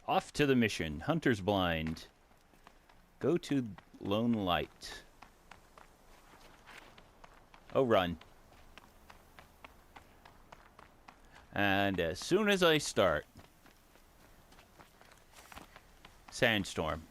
Off to the mission. Hunter's blind. Go to lone light. Oh, run. And as soon as I start, sandstorm.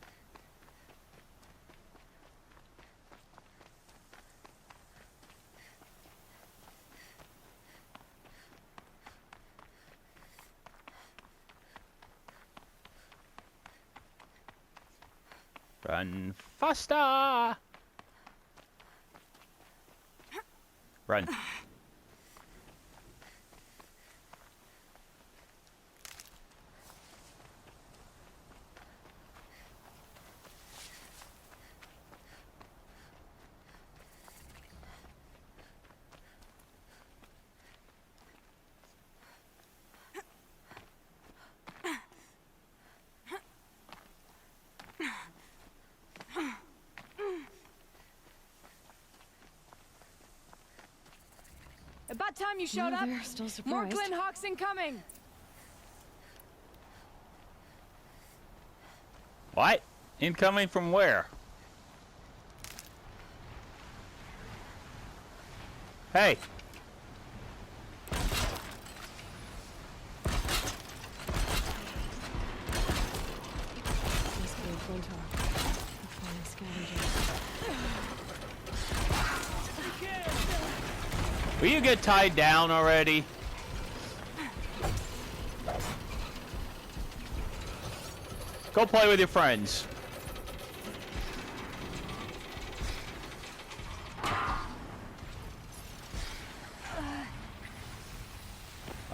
Run faster! Run. About time you showed up. They're still surprised. More Glen Hawks incoming. What? Incoming from where? Hey! Must be a Flintoff. They're flying scavengers. Will you get tied down already? Go play with your friends.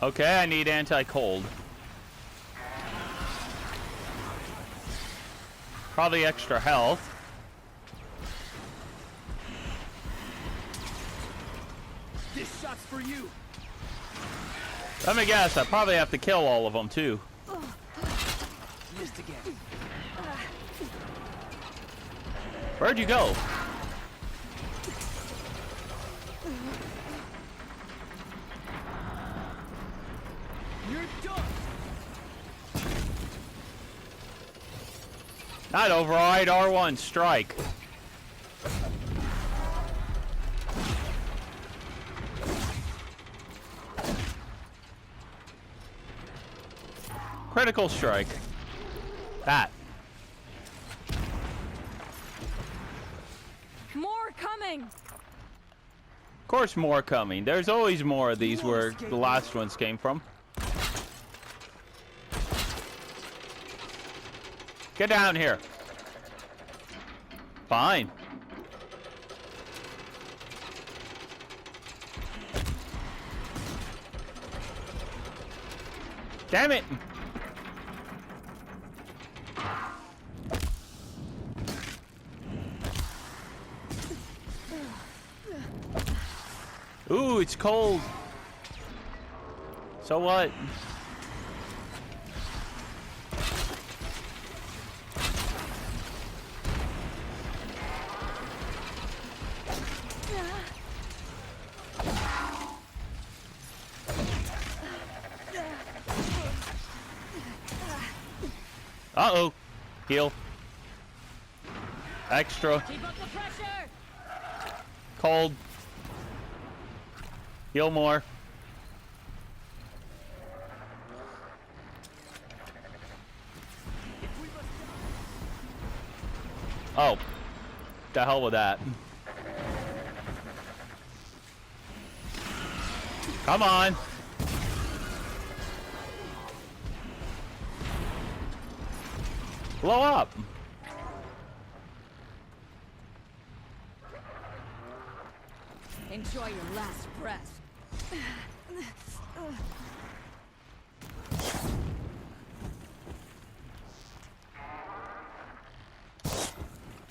Okay, I need anti-cold. Probably extra health. This shot's for you. Let me guess, I probably have to kill all of them too. Missed again. Where'd you go? You're done. Not override, R1, strike. Critical strike. That. More coming. Of course more coming. There's always more of these where the last ones came from. Get down here. Fine. Damn it! Ooh, it's cold. So what? Uh-oh. Heal. Extra. Keep up the pressure. Cold. Heal more. Oh. The hell with that. Come on. Blow up. Enjoy your last breath.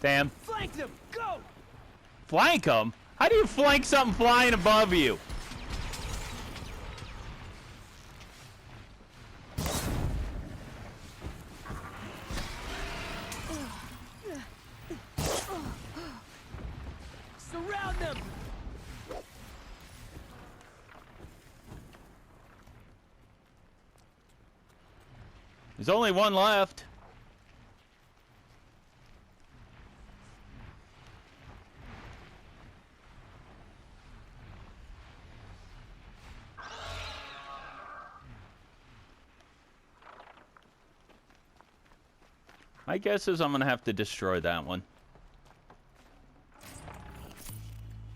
Damn. Flank them. Go. Flank them? How do you flank something flying above you? Surround them. There's There's only one left. My guess is I'm gonna have to destroy that one.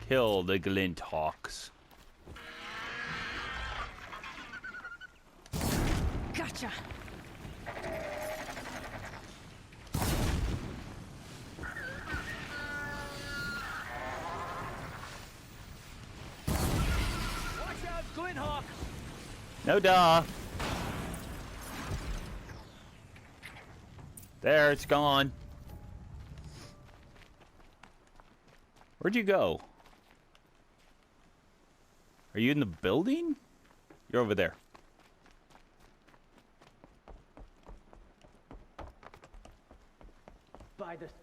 Kill the glint hawks. Gotcha. Watch out, Glinthawk! No duh. There, it's gone. Where'd you go? Are you in the building? You're over there. By the sun.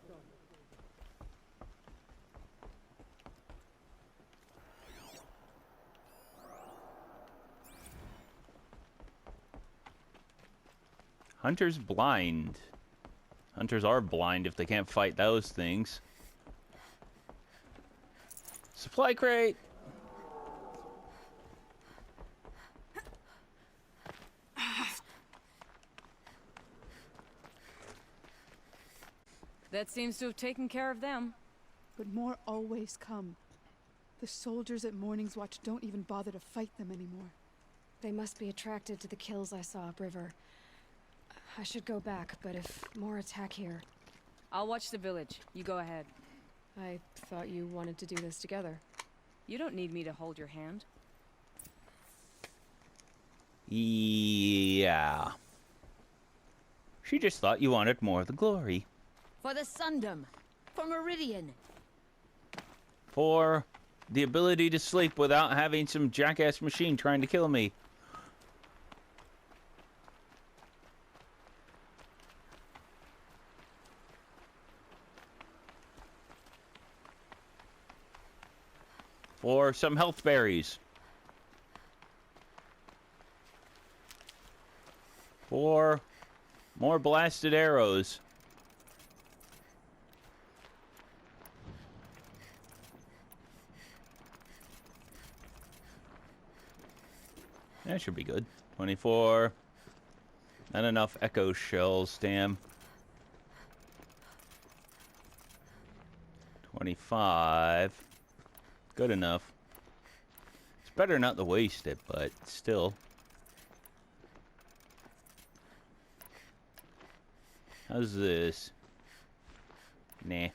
Hunter's blind. Hunters are blind if they can't fight those things. Supply crate! That seems to have taken care of them. But more always come. The soldiers at Morning's Watch don't even bother to fight them anymore. They must be attracted to the kills I saw upriver. I should go back, but if more attack here... I'll watch the village. You go ahead. I thought you wanted to do this together. You don't need me to hold your hand. Yeah. She just thought you wanted more of the glory. For the Sundom. For Meridian. For the ability to sleep without having some jackass machine trying to kill me. For some health berries. For more blasted arrows. That should be good. 24. Not enough echo shells, damn. 25. Good enough. It's better not to waste it, but still. How's this? Nah.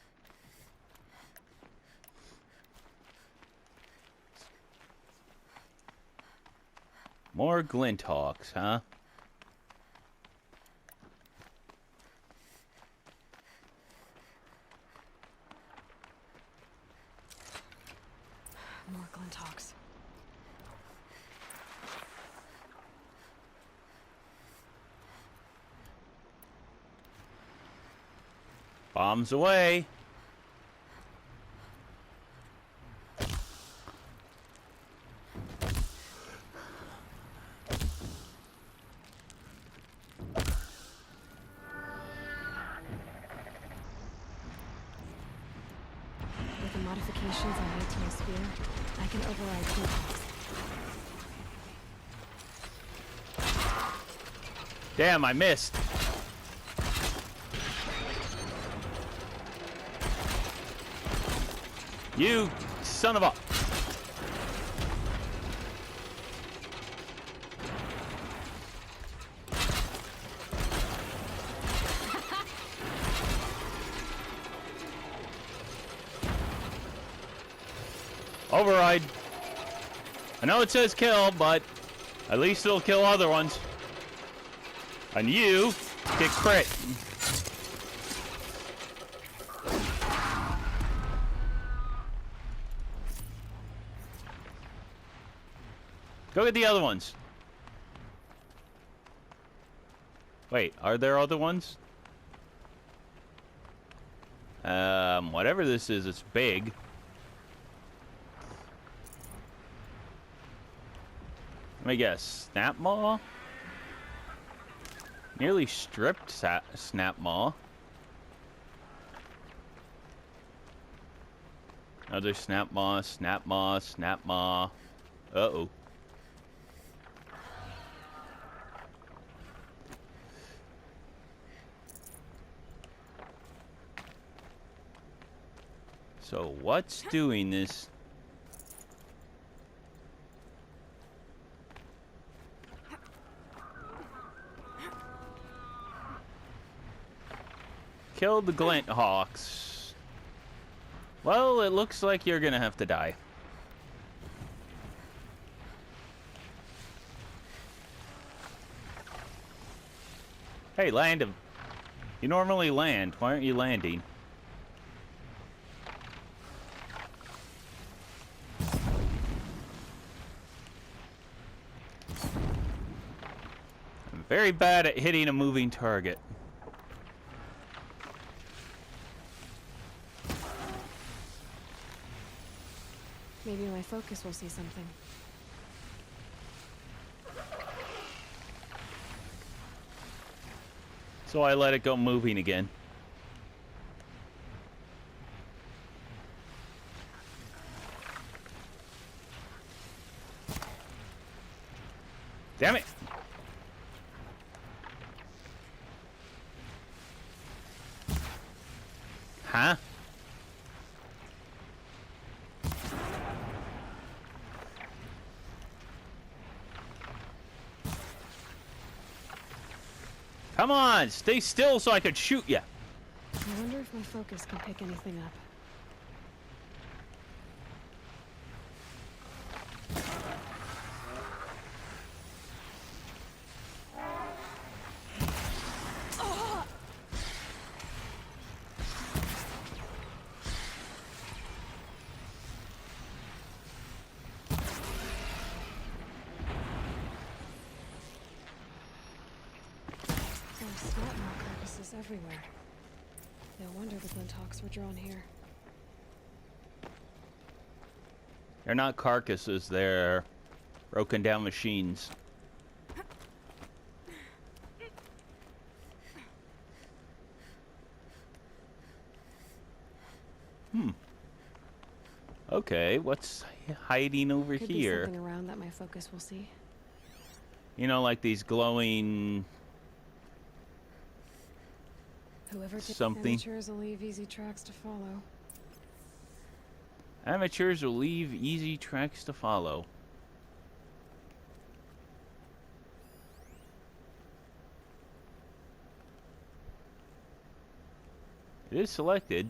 More glint hawks, huh? More Glinthawks. Bombs away. With the modifications I made to my spear, I can override Glinthawks. Damn, I missed. You son of a... Override. I know it says kill, but at least it'll kill other ones. And you get crit. Go get the other ones. Wait, are there other ones? Whatever this is, it's big. Let me guess. Snap maw? Nearly stripped Snap Maw. Another Snap Maw, Snap Maw, Snap Maw. Uh-oh. So what's doing this? Kill the Glint Hawks. Well, it looks like you're gonna have to die. Hey, land him. You normally land. Why aren't you landing? I'm very bad at hitting a moving target. Maybe my focus will see something. So I let it go moving again. Damn it! Huh? Come on, stay still so I could shoot you. I wonder if my focus can pick anything up. There's Snap Maw carcasses everywhere. No wonder the Glinthawks were drawn here. They're not carcasses, they're broken down machines. Okay, what's hiding over Could here? be something around that my focus will see. You know, like these glowing Whoever did something. amateurs will leave easy tracks to follow. Amateurs will leave easy tracks to follow. It is selected.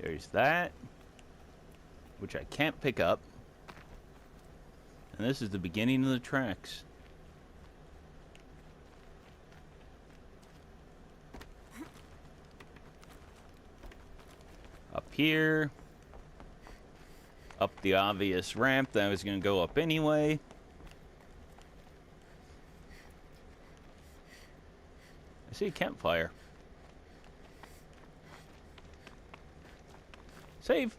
There's that, which I can't pick up. And this is the beginning of the tracks. Up here. Up the obvious ramp that I was going to go up anyway. I see a campfire. Save.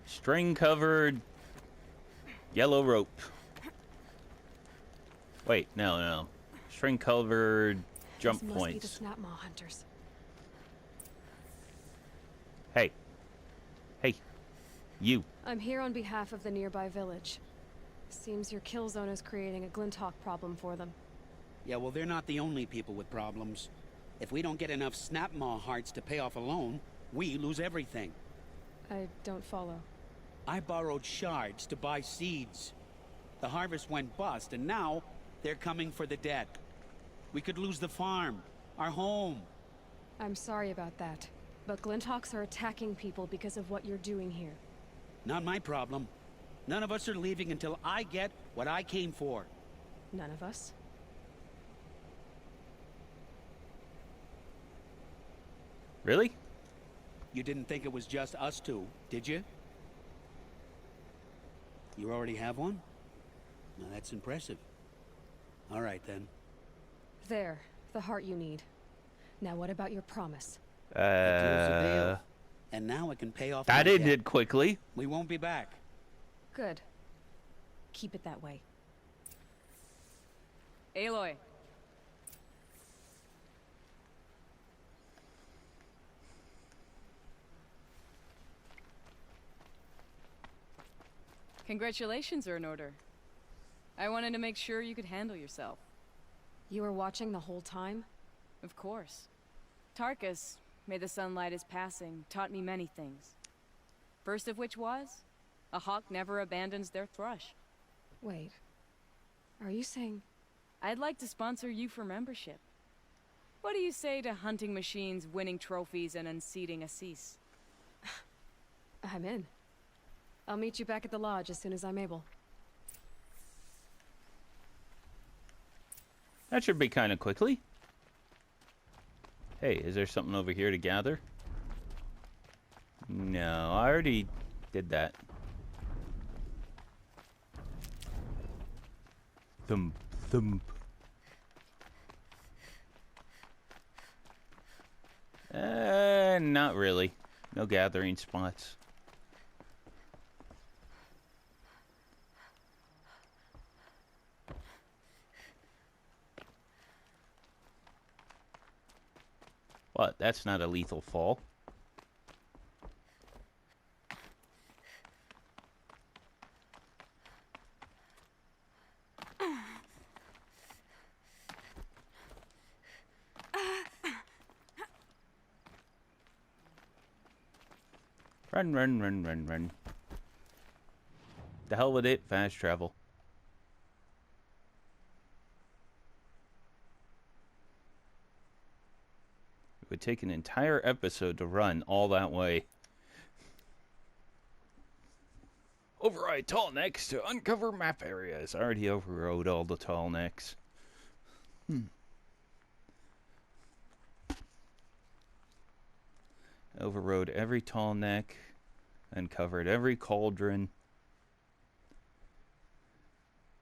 String covered yellow rope. Wait, no. String covered jump This must be the points. Snap Maw hunters. Hey. Hey. You. I'm here on behalf of the nearby village. Seems your kill zone is creating a Glinthawk problem for them. Yeah, well, they're not the only people with problems. If we don't get enough Snap Maw hearts to pay off a loan, we lose everything. I don't follow. I borrowed shards to buy seeds. The harvest went bust, and now they're coming for the debt. We could lose the farm, our home. I'm sorry about that, but Glinthawks are attacking people because of what you're doing here. Not my problem. None of us are leaving until I get what I came for. None of us? Really? You didn't think it was just us two, did you? You already have one? Now, that's impressive. All right, then. There, the heart you need. Now what about your promise? The deal's a deal. And now I can pay off That my debt. ended quickly. We won't be back. Good. Keep it that way. Aloy. Congratulations are in order. I wanted to make sure you could handle yourself. You were watching the whole time? Of course. Tarkus, may the sunlight is passing, taught me many things. First of which was, a hawk never abandons their thrush. Wait. Are you saying... I'd like to sponsor you for membership. What do you say to hunting machines, winning trophies, and unseating Assis? I'm in. I'll meet you back at the lodge as soon as I'm able. That should be kind of quickly. Hey, is there something over here to gather? No, I already did that. Thump, thump. Not really. No gathering spots. What? That's not a lethal fall. Run, run, run, run, run. The hell with it, fast travel. It would take an entire episode to run all that way. Override tall necks to uncover map areas. I already overrode all the tall necks. Overrode every tall neck. Uncovered every cauldron.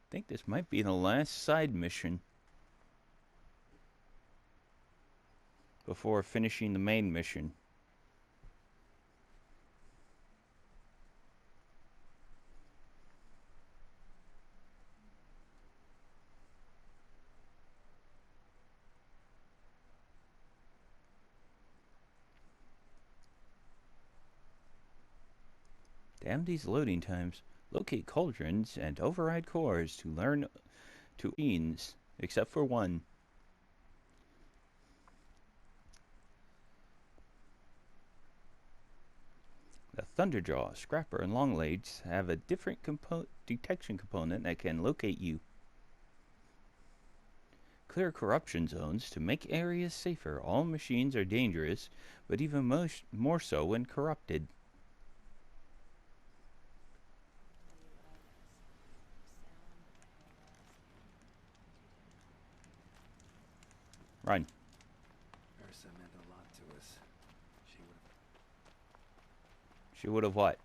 I think this might be the last side mission before finishing the main mission. Damn these loading times. Locate cauldrons and override cores to learn to machines, except for one. The Thunderjaw, Scrapper, and Longlegs have a different detection component that can locate you. Clear corruption zones to make areas safer. All machines are dangerous, but even more so when corrupted. Run. Ursa meant a lot to us. She would have what?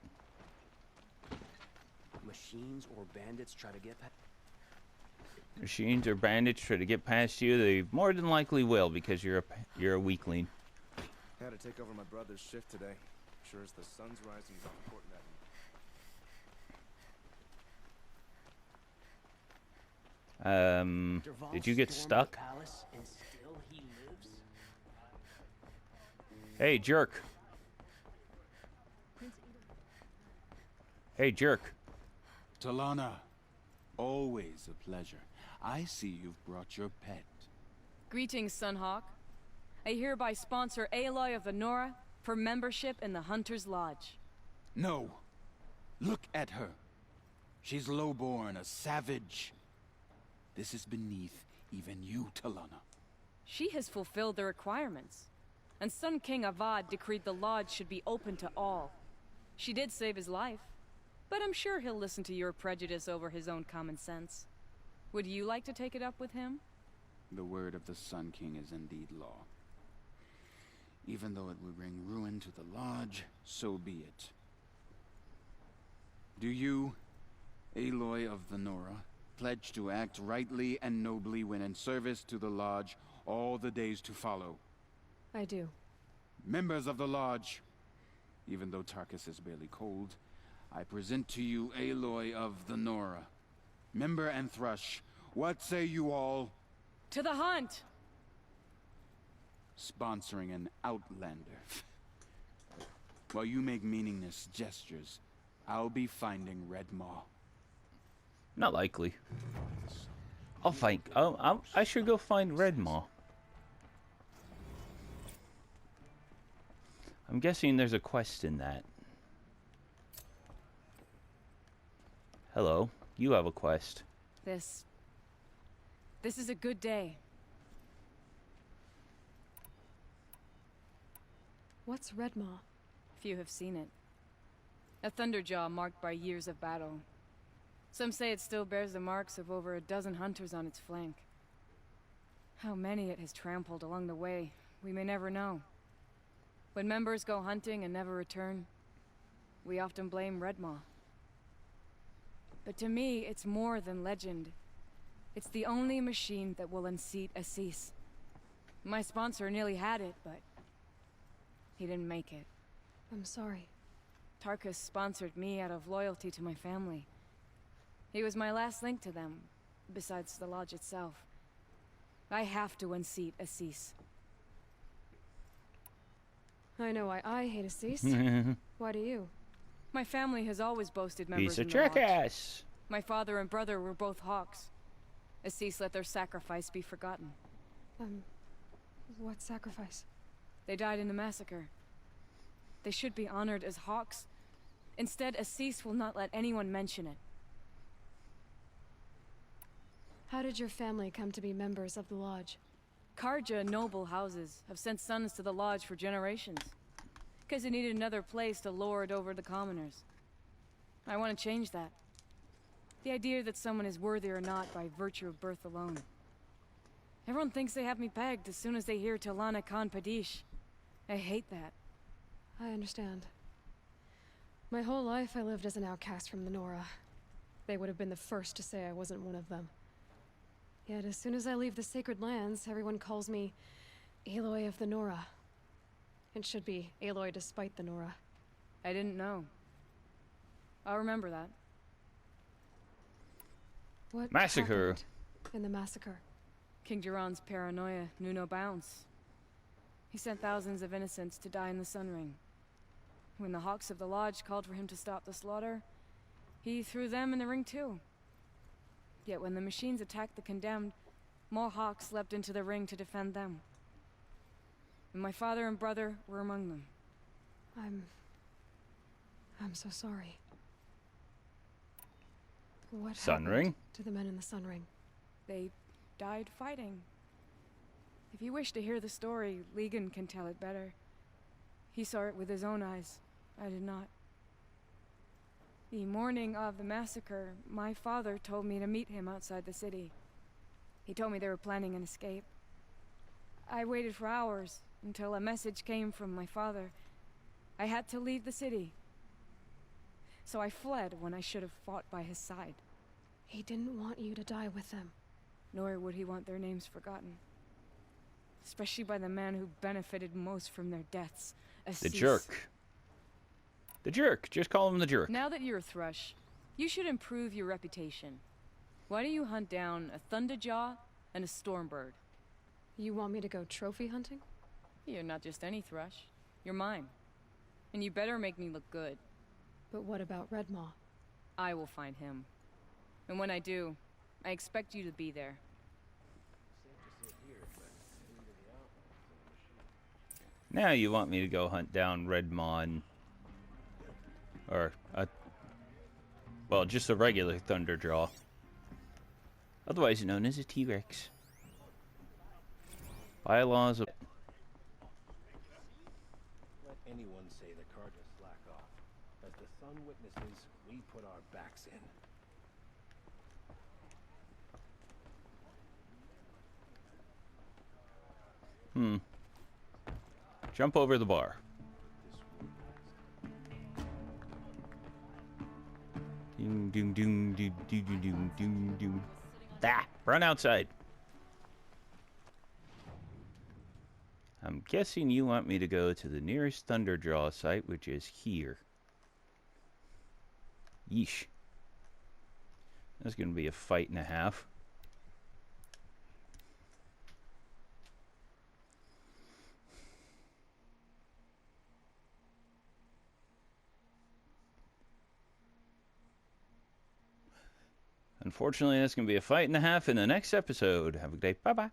Machines or bandits try to get past. Machines or bandits try to get past you. They more than likely will because you're a weakling. Had to take over my brother's shift today. Sure as the sun's rising, he's reporting at me. Did you get stuck? Hey, jerk. Hey, jerk. Talana, always a pleasure. I see you've brought your pet. Greetings, Sunhawk. I hereby sponsor Aloy of the Nora for membership in the Hunter's Lodge. No. Look at her. She's lowborn, a savage. This is beneath even you, Talana. She has fulfilled the requirements, and Sun King Avad decreed the lodge should be open to all. She did save his life, but I'm sure he'll listen to your prejudice over his own common sense. Would you like to take it up with him? The word of the Sun King is indeed law. Even though it would bring ruin to the lodge, so be it. Do you, Aloy of the Nora, pledge to act rightly and nobly when in service to the Lodge all the days to follow. I do. Members of the Lodge, even though Tarkus is barely cold, I present to you Aloy of the Nora. Member and Thrush, what say you all? To the hunt! Sponsoring an outlander. While you make meaningless gestures, I'll be finding Red Maw. Not likely. I'll find. I should go find Red Maw. I'm guessing there's a quest in that. Hello, you have a quest. This is a good day. What's Redmaw? Few have seen it. A thunderjaw marked by years of battle. Some say it still bears the marks of over a dozen hunters on its flank. How many it has trampled along the way, we may never know. When members go hunting and never return, we often blame Redmaw. But to me, it's more than legend. It's the only machine that will unseat Assis. My sponsor nearly had it, but he didn't make it. I'm sorry. Tarkus sponsored me out of loyalty to my family. He was my last link to them, besides the Lodge itself. I have to unseat Assis. I know why I hate Assis. Why do you? My family has always boasted members Piece of in the Lodge. jackass. My father and brother were both hawks. Assis let their sacrifice be forgotten. What sacrifice? They died in the massacre. They should be honored as hawks. Instead, Assis will not let anyone mention it. How did your family come to be members of the Lodge? Karja noble houses have sent sons to the Lodge for generations. Because they needed another place to lord over the commoners. I want to change that. The idea that someone is worthy or not by virtue of birth alone. Everyone thinks they have me pegged as soon as they hear Talana Khan Padish. I hate that. I understand. My whole life I lived as an outcast from the Nora. They would have been the first to say I wasn't one of them. Yet as soon as I leave the sacred lands, everyone calls me Aloy of the Nora. It should be Aloy despite the Nora. I didn't know. I'll remember that. What Massacre. happened in the massacre? King Jiran's paranoia knew no bounds. He sent thousands of innocents to die in the Sun Ring. When the Hawks of the Lodge called for him to stop the slaughter, he threw them in the ring too. Yet when the machines attacked the condemned, more Hawks leapt into the ring to defend them. And my father and brother were among them. I'm so sorry. What Sun happened Ring? to the men in the Sun Ring? They died fighting. If you wish to hear the story, Legan can tell it better. He saw it with his own eyes. I did not. The morning of the massacre, my father told me to meet him outside the city. He told me they were planning an escape. I waited for hours until a message came from my father. I had to leave the city. So I fled when I should have fought by his side. He didn't want you to die with them. Nor would he want their names forgotten. Especially by the man who benefited most from their deaths. The Assis. jerk. The jerk. Just call him the jerk. Now that you're a Thrush, you should improve your reputation. Why don't you hunt down a Thunderjaw and a Stormbird? You want me to go trophy hunting? You're not just any Thrush. You're mine. And you better make me look good. But what about Redmaw? I will find him. And when I do, I expect you to be there. Now you want me to go hunt down Redmon. Or well, just a regular Thunderjaw. Otherwise known as a T-Rex. Bylaws of... Let anyone say the Karja slack off. As the sun witnesses, we put our backs in. Jump over the bar. Doom, doom, doom, doom, doom, doom, doom, doom, doom. Ah, run outside. I'm guessing you want me to go to the nearest Thunderjaw site, which is here. Yeesh. That's going to be a fight and a half. Unfortunately, that's going to be a fight and a half in the next episode. Have a good day. Bye-bye.